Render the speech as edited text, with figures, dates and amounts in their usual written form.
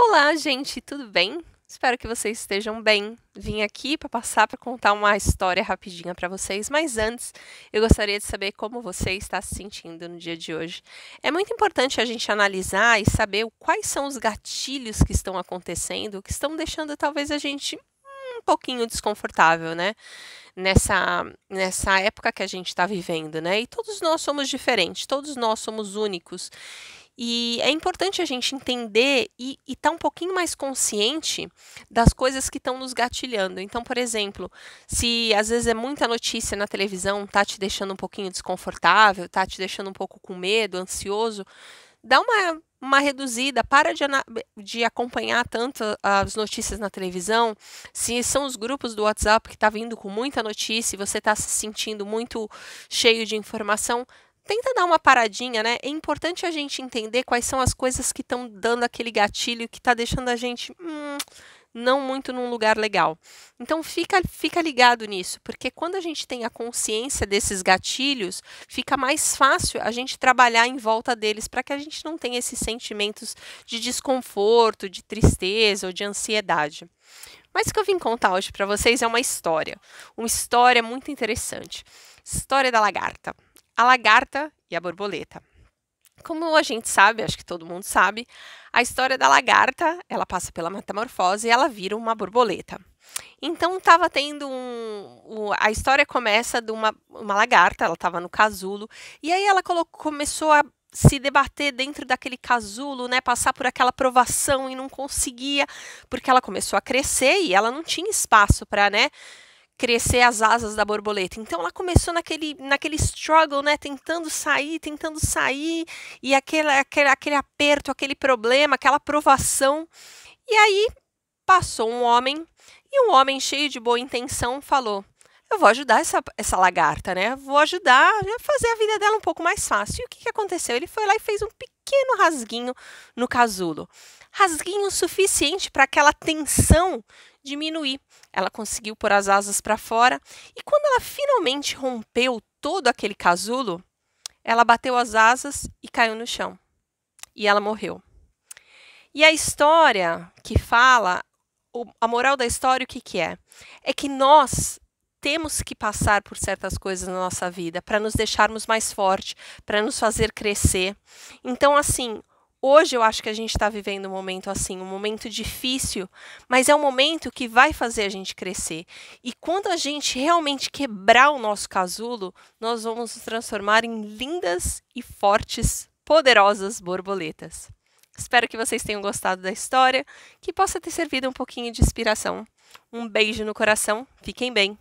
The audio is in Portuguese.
Olá, gente, tudo bem? Espero que vocês estejam bem. Vim aqui para contar uma história rapidinha para vocês, mas antes eu gostaria de saber como você está se sentindo no dia de hoje. É muito importante a gente analisar e saber quais são os gatilhos que estão acontecendo, que estão deixando talvez a gente um pouquinho desconfortável, né? Nessa época que a gente está vivendo, né? E todos nós somos diferentes, todos nós somos únicos. E é importante a gente entender e estar um pouquinho mais consciente das coisas que estão nos gatilhando. Então, por exemplo, se às vezes é muita notícia na televisão, tá te deixando um pouquinho desconfortável, tá te deixando um pouco com medo, ansioso, dá uma reduzida, para de acompanhar tanto as notícias na televisão. Se são os grupos do WhatsApp que está vindo com muita notícia e você está se sentindo muito cheio de informação, tenta dar uma paradinha, né? É importante a gente entender quais são as coisas que estão dando aquele gatilho que está deixando a gente não muito num lugar legal. Então fica ligado nisso, porque quando a gente tem a consciência desses gatilhos, fica mais fácil a gente trabalhar em volta deles para que a gente não tenha esses sentimentos de desconforto, de tristeza ou de ansiedade. Mas o que eu vim contar hoje para vocês é uma história muito interessante. História da lagarta. A lagarta e a borboleta. Como a gente sabe, acho que todo mundo sabe, a história da lagarta, ela passa pela metamorfose e ela vira uma borboleta. Então estava tendo a história começa de uma lagarta, ela estava no casulo, e aí ela começou a se debater dentro daquele casulo, né, passar por aquela provação e não conseguia, porque ela começou a crescer e ela não tinha espaço para, né, crescer as asas da borboleta. Então ela começou naquele struggle, né, tentando sair, e aquele aperto, aquele problema, aquela provação. E aí passou e um homem cheio de boa intenção falou: eu vou ajudar essa lagarta, né? Vou ajudar a fazer a vida dela um pouco mais fácil. E o que aconteceu? Ele foi lá e fez um pequeno rasguinho no casulo. Rasguinho suficiente para aquela tensão diminuir. Ela conseguiu pôr as asas para fora e quando ela finalmente rompeu todo aquele casulo, ela bateu as asas e caiu no chão. E ela morreu. E a história que fala, a moral da história, o que é? É que nós temos que passar por certas coisas na nossa vida para nos deixarmos mais fortes, para nos fazer crescer. Então, assim, hoje eu acho que a gente está vivendo um momento assim, um momento difícil, mas é um momento que vai fazer a gente crescer. E quando a gente realmente quebrar o nosso casulo, nós vamos nos transformar em lindas e fortes, poderosas borboletas. Espero que vocês tenham gostado da história, que possa ter servido um pouquinho de inspiração. Um beijo no coração, fiquem bem!